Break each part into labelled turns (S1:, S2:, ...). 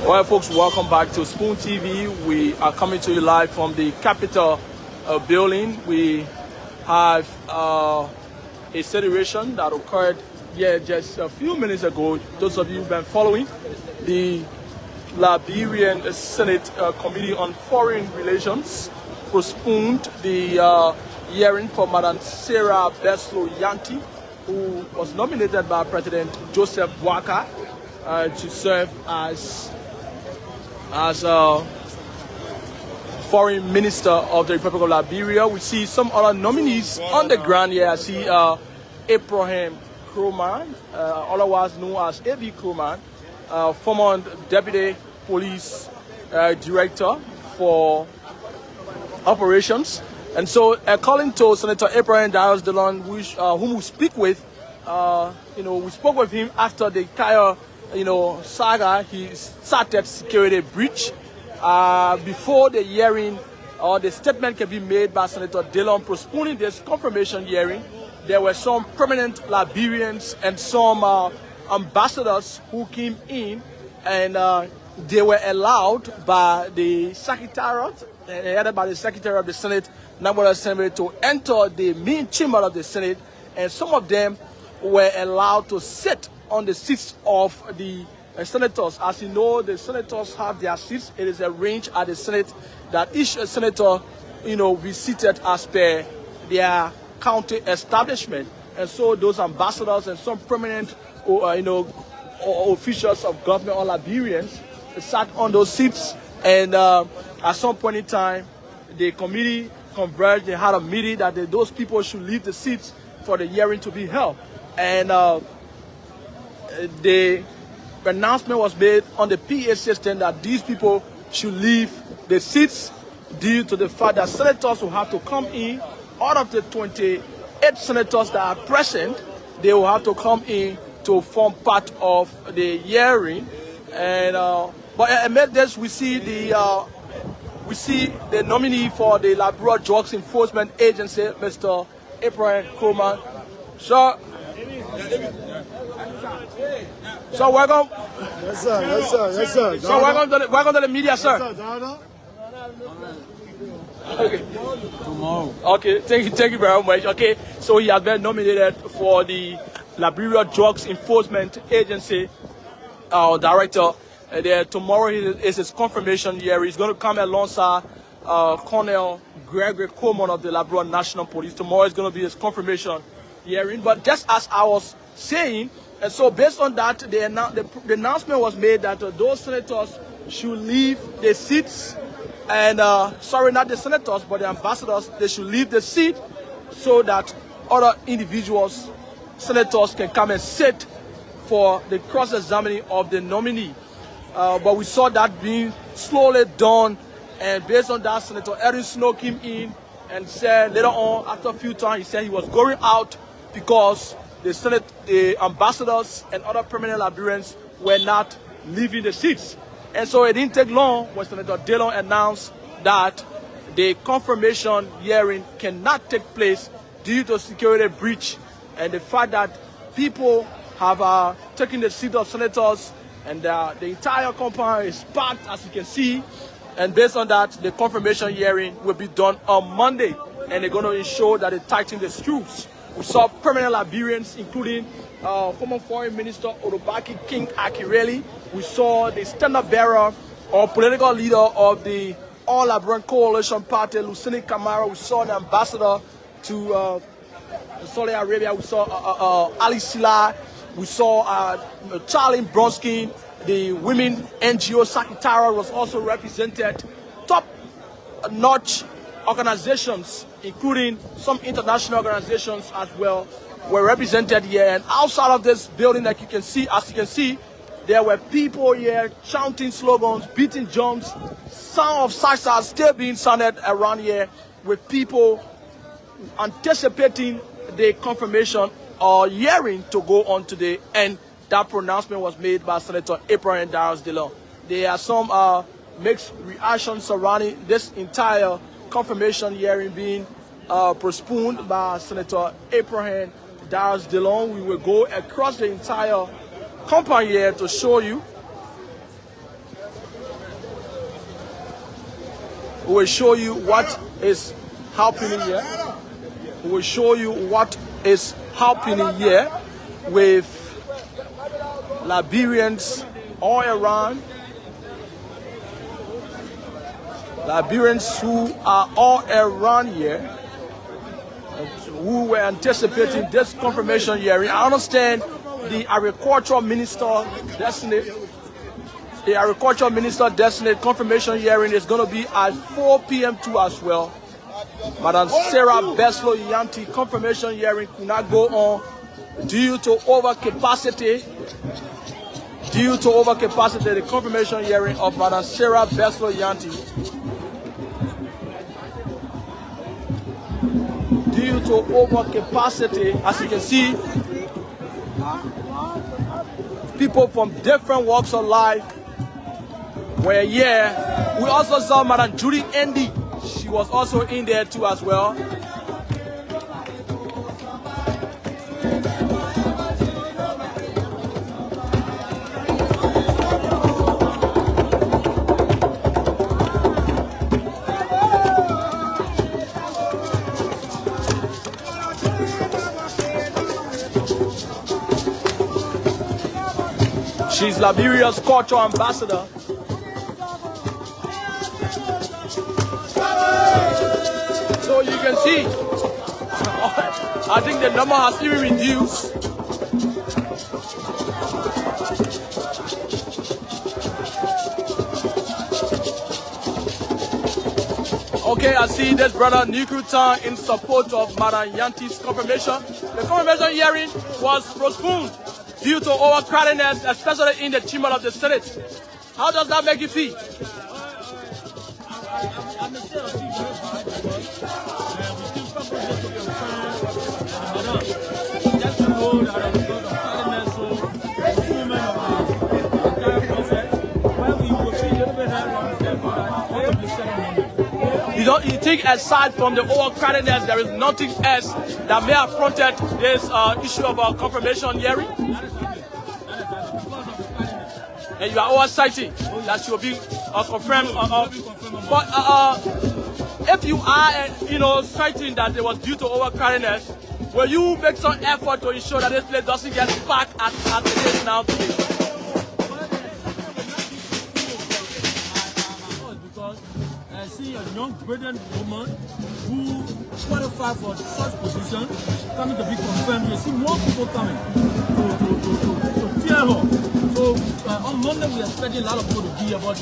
S1: Well, folks, welcome back to Spoon TV. We are coming to you live from the Capitol building. We have a celebration that occurred here just a few minutes ago. Those of you who've been following, the Liberian Senate Committee on Foreign Relations postponed the hearing for Madam Sarah Beslow Yanti, who was nominated by President Joseph Boakai to serve as Foreign Minister of the Republic of Liberia. We see some other nominees on the ground here. I see Abraham Kroman, otherwise known as A.V. Kroman, former Deputy Police Director for Operations. And so, according to Senator Abraham Darius Dillon, whom we speak with, we spoke with him after the Kaya saga. He started security breach. Before the hearing or the statement can be made by Senator Dillon postponing this confirmation hearing, there were some prominent Liberians and some ambassadors who came in, and they were allowed by the Secretariat, headed by the Secretary of the Senate, National Assembly, to enter the main chamber of the Senate, and some of them were allowed to sit on the seats of the senators. As you know, the senators have their seats. It is arranged at the Senate that each senator, be seated as per their county establishment. And so those ambassadors and some prominent, officials of government or Liberians sat on those seats. And at some point in time, the committee converged. They had a meeting that those people should leave the seats for the hearing to be held. And the announcement was made on the PA system that these people should leave the seats due to the fact that senators will have to come in. Out of the 28 senators that are present, they will have to come in to form part of the hearing. And but amid this, we see the nominee for the Liberia Drugs Enforcement Agency, Mr. Abraham Kroman. So welcome.
S2: Yes, sir. Yes, sir. Yes, sir.
S1: So welcome to the media, sir.
S2: Yes, sir.
S1: Okay. Tomorrow. Okay. Thank you very much. Okay. So he has been nominated for the Liberia Drugs Enforcement Agency director. Tomorrow is his confirmation year. He's going to come alongside Colonel Gregory Coleman of the Liberia National Police. Tomorrow is going to be his confirmation hearing. But just as I was saying, and so based on that, the announcement was made that those senators should leave the seats. And sorry, not the senators, but the ambassadors, they should leave the seat so that other individuals, senators, can come and sit for the cross-examining of the nominee. But we saw that being slowly done, and based on that, Senator Erin Snow came in and said later on, after a few times, he said he was going out because the ambassadors and other permanent Liberians were not leaving the seats. And so it didn't take long when Senator Dillon announced that the confirmation hearing cannot take place due to security breach and the fact that people have taken the seat of senators, and the entire compound is packed, as you can see. And based on that, the confirmation hearing will be done on Monday, and they're going to ensure that they tighten the screws. We saw permanent Liberians, including former Foreign Minister Odobaki King Akireli. We saw the standard bearer or political leader of the All Liberian Coalition Party, Lucini Kamara. We saw the ambassador to Saudi Arabia. We saw Ali Sila. We saw Charlie Bronsky. The Women NGO Secretariat was also represented. Top-notch organizations, including some international organizations as well, were represented here. And outside of this building, as you can see, there were people here chanting slogans, beating drums. Sound of sax are still being sounded around here, with people anticipating the confirmation or hearing to go on today. And that pronouncement was made by Senator Abraham Darius Dillon. There are some mixed reactions surrounding this entire confirmation hearing being postponed by Senator Abraham Darius Dillon. We will go across the entire compound here to show you. We will show you what is happening here. We will show you what is happening here with Liberians all around. Liberians who are all around here, who were anticipating this confirmation hearing. I understand the Agricultural Minister Designate, confirmation hearing is going to be at 4 p.m. too as well. Madam Sarah Beslo Yanti confirmation hearing could not go on due to overcapacity. The confirmation hearing of Madam Sarah Beslo Yanti. Due to overcapacity, as you can see, people from different walks of life were here. We also saw Madam Judy Andy. She was also in there too as well. She's Liberia's culture ambassador. So you can see, I think the number has even reduced. Okay, I see this brother Nikutan in support of Madam Yanti's confirmation. The confirmation hearing was postponed due to overcrowdedness, especially in the chamber of the Senate. How does that make you feel? You think aside from the overcrowdedness, there is nothing else that may have prompted this issue of a confirmation hearing? And you are all citing that should be confirmed. But if you are, citing that it was due to overcrowdedness, will you make some effort to ensure that this place doesn't get packed as it is now today?
S3: I see a young brilliant woman who qualified for such position coming to be confirmed. You see more people coming to cheer her. So on Monday we are expecting a lot of people to be here, but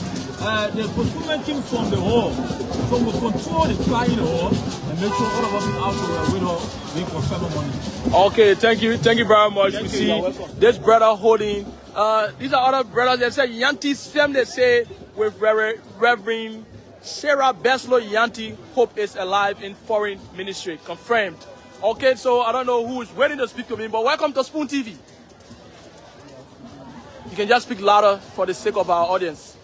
S3: the postponement came from the hall. So we'll control the crowd in the hall and make sure all of us are out there with her being confirmed on Monday.
S1: Okay, thank you very much. You see this brother holding, these are other brothers that say Yanti's family, say with Reverend Sarah Beslo Yanti, hope is alive in foreign ministry, confirmed. Okay, so I don't know who is waiting to speak to me, but welcome to Spoon TV. You can just speak louder for the sake of our audience.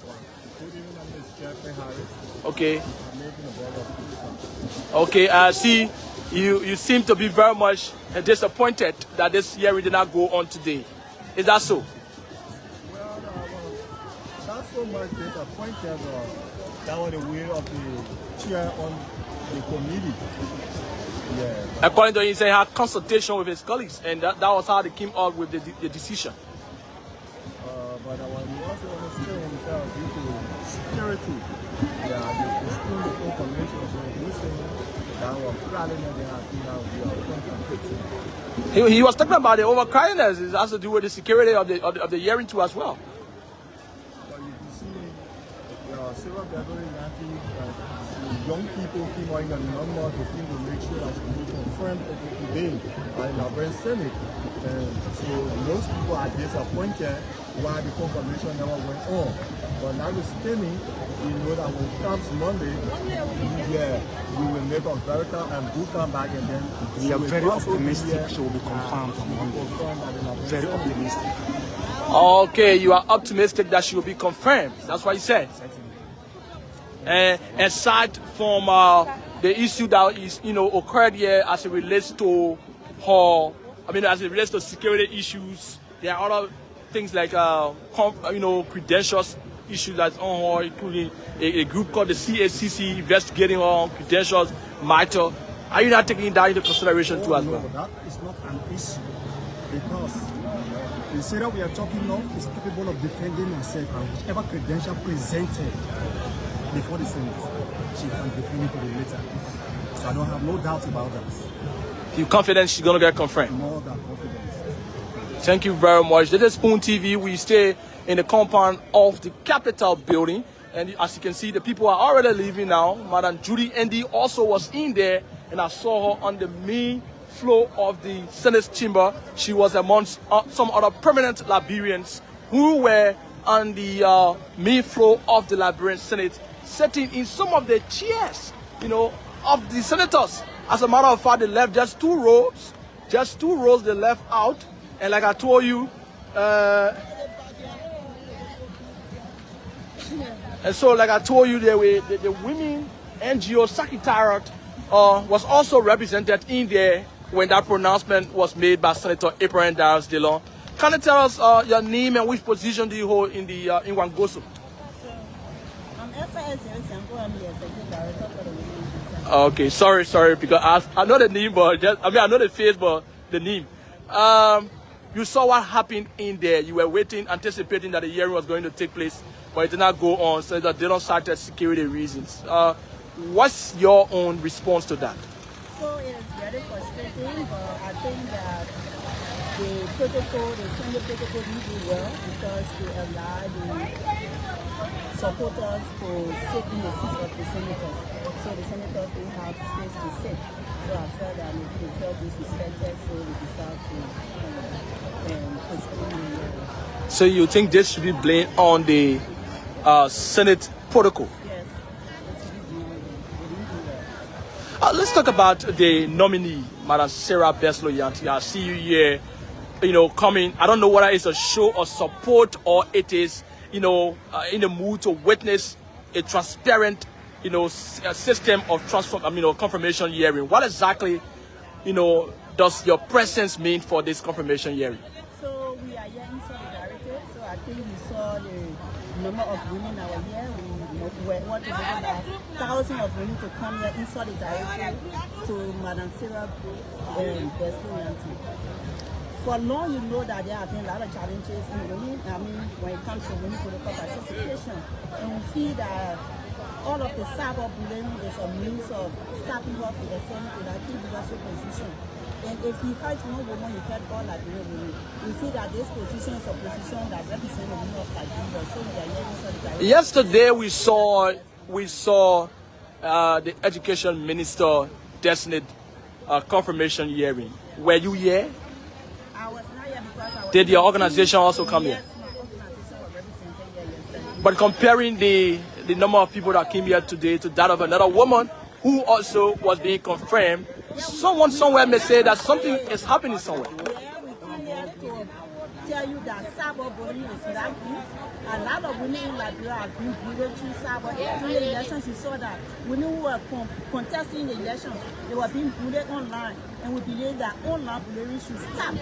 S1: Okay. Okay, I see you seem to be very much disappointed that this hearing did not go on today. Is that so?
S2: Well, not so much disappointed. That was the will of the chair on the committee. Yeah.
S1: According to him, he said he had consultation with his colleagues, and that was how they came up with the decision.
S2: But I was also understand himself due to security. Yeah, the school information was reducing. That was crowding and they had to
S1: He was talking about the overcrowdedness. It has to do with the security of the hearing too as well.
S2: But you can see several gathering young people came out in the number to make sure that we confirmed today in the Liberia Senate. And so most people are disappointed why the confirmation never went on. But notwithstanding, we know that when it comes Monday, we will make a very and we'll come back and then
S4: we are very optimistic she will be confirmed on Monday. Very optimistic.
S1: Okay, you are optimistic that she will be confirmed. That's what you said. And aside from the issue that is, occurred here as it relates to her, as it relates to security issues, there are other things like, credentials issues that's on her, including a group called the CACC investigating her on credentials, MITRE. Are you not taking that into consideration too as well?
S2: No, that is not an issue because the Sarah we are talking of is capable of defending herself and whichever credential presented before the Senate, she can defend it to the later. So I don't have no doubt about that.
S1: You're confident she's going to get confirmed?
S2: More than confidence.
S1: Thank you very much. This is Spoon TV. We stay in the compound of the Capitol building. And as you can see, the people are already leaving now. Madam Judy Andy also was in there, and I saw her on the main floor of the Senate chamber. She was amongst some other permanent Liberians who were on the main floor of the Liberian Senate, sitting in some of the chairs, you know, of the senators. As a matter of fact, they left just two rows they left out. And like I told you, and so like I told you, the women NGO secretariat was also represented in there when that pronouncement was made by Senator Abraham Darius DeLong. Can you tell us your name and which position do you hold in the in Wangoso?
S5: I'm FIS I'm the executive director for the women.
S1: Okay, sorry, because I know the name, but I know the face, but the name. You saw what happened in there. You were waiting, anticipating that the hearing was going to take place, but it did not go on, so that they don't cited security reasons. What's your own response to that?
S5: So it is very frustrating, but I think that the protocol, the Sunday protocol did do well because they allowed the supporters to sit in the seats of the senators. So the senators didn't have space to sit. So I felt that maybe they felt disrespected, so we decided to postpone the hearing.
S1: So you think this should be blamed on the Senate protocol?
S5: Yes.
S1: Let's talk about the nominee, Madam Sarah Beslow Yanti. I see you here, coming. I don't know whether it's a show of support or it is, in the mood to witness a transparent, system of confirmation hearing. What exactly, does your presence mean for this confirmation hearing?
S5: So we are here in solidarity. So I think we saw the number of women that were here. We want to have thousands of women to come here in solidarity to Madam Sarah Beslow. For long, you know that there have been a lot of challenges in women. When it comes to women political participation, and we feel that all of the cyberbullying is a means of stopping her from ascending to that key leadership position. And if you hurt one woman, you hurt all Liberian women. We feel that this position is a position that represents the women of Liberia. So we are here in solidarity.
S1: Yesterday we saw the Education Minister Designate confirmation hearing. Were you here?
S5: I was not here because I was.
S1: Did your organization also come here?
S5: Yes, my organization was represented here yesterday.
S1: But comparing the number of people that came here today to that of another woman who also was being confirmed, someone somewhere may say that something is happening somewhere.
S5: Yeah, we came here to tell you that cyberbullying is likely. A lot of women in Liberia have been bullied through cyber. During the elections, you saw that women who were contesting the elections, they were being bullied online. And we believe that online bullying should stop.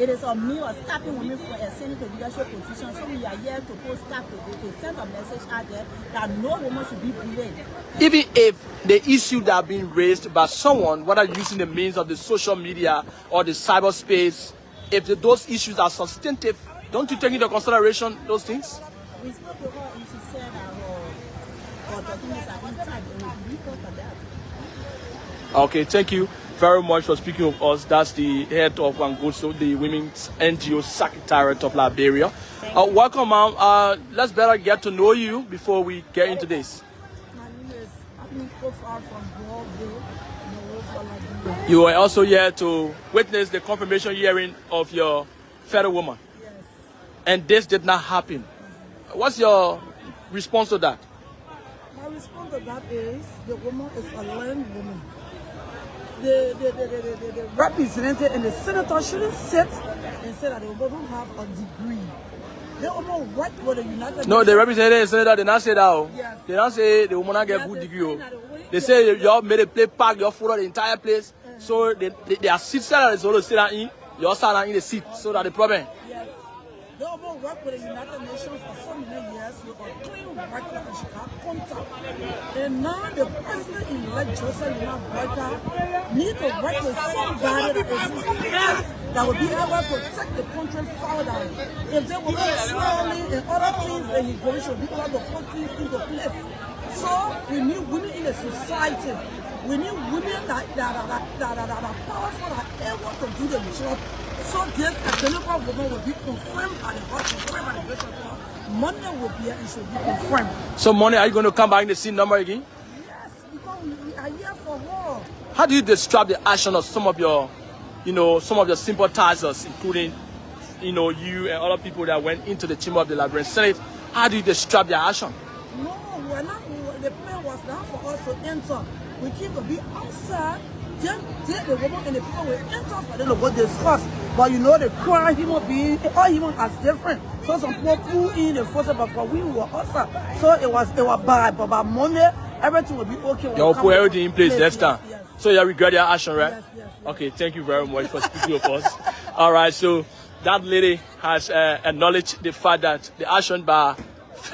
S5: It is a means of stopping women from ascending to leadership positions. So we are here to post stop to send a message out there that no woman should be bullied.
S1: Even if the issue that are being raised by someone, whether using the means of the social media or the cyberspace, if those issues are substantive, don't you take into consideration those things?
S5: We spoke to her and she said that our documents are intact and we believe her for that.
S1: Okay, thank you very much for speaking with us. That's the head of Wangoso, the Women's NGO Secretariat of Liberia. Welcome, ma'am. Let's better get to know you before we get into this.
S5: My name is Kofa from Monrovia.
S1: You were also here to witness the confirmation hearing of your fellow woman.
S5: Yes.
S1: And this did not happen. What's your response to that?
S5: My response to that is the woman is a learned woman. The representative and the senator shouldn't sit and say that the woman don't have a degree. The woman work with the United Nations.
S1: No, the representative and senator did not say that.
S5: Yes.
S1: They don't say the woman not get good degree. They say y'all made a play park, y'all followed the entire place. So they are seats that is always sit down in, you all sat down in the seat. So that the problem.
S5: Yes. The woman
S6: worked with the United Nations for so many years. We were clean worker and she had contact. And now the president-elect Joseph Lima Boyka needs to work with somebody that is committed, that will be able to take the country further. If they will be swirling and other things, then he's going to be able to put things into place. So we need women in the society. We need women that are powerful, that are able to do the job. So this available woman will be confirmed by the hospital. Monday will be here and should be confirmed.
S1: So Monday, are you going to come back in the scene number again?
S6: Yes, because we are here for her.
S1: How do you describe the action of some of your, some of your sympathizers, including, you and other people that went into the chamber of the Liberian Senate? How do you describe their action?
S6: No, we're not. The plan was not for us to enter. We keep to be outside. Then the woman and the people will enter for them to go discuss. But the crime human being, all humans are different. So some people pull in the force, but for we were outside. So it was bad. But by Monday, everything will be okay.
S1: You'll put everything in place next time.
S6: Yes.
S1: So you regret your action, right?
S6: Yes.
S1: Okay, thank you very much for speaking with us. All right, so that lady has acknowledged the fact that the action by,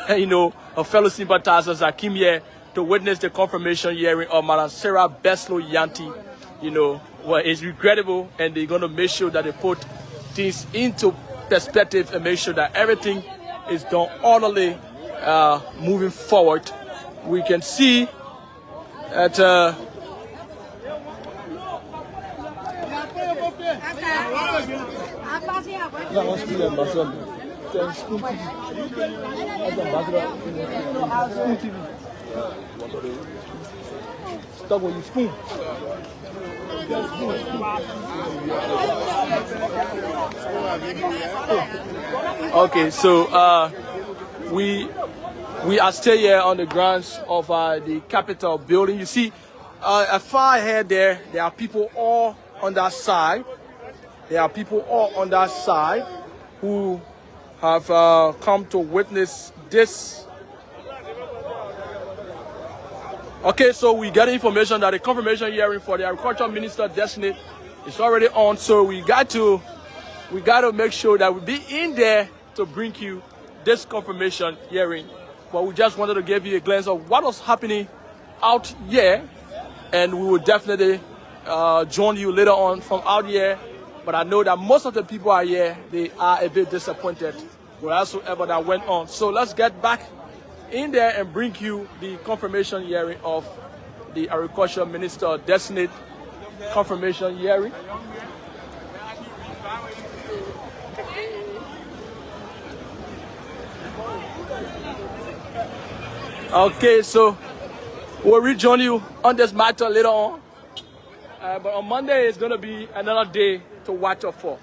S1: her fellow sympathizers that came here to witness the confirmation hearing of Madam Sarah Beslow Yanti, is regrettable, and they're going to make sure that they put things into perspective and make sure that everything is done orderly moving forward. We can see that stop when you spoon. Okay, so we are still here on the grounds of the Capitol building. You see, far ahead there are people all on that side. There are people all on that side who have come to witness this. Okay, so we got information that the confirmation hearing for the Agriculture Minister Designate is already on. So we got to make sure that we be in there to bring you this confirmation hearing. But we just wanted to give you a glance of what was happening out here, and we will definitely join you later on from out here. But I know that most of the people are here, they are a bit disappointed with whatsoever that went on. So let's get back in there and bring you the confirmation hearing of the Agriculture Minister Designate confirmation hearing. Okay, so we'll rejoin you on this matter later on. But on Monday, it's going to be another day to watch out for.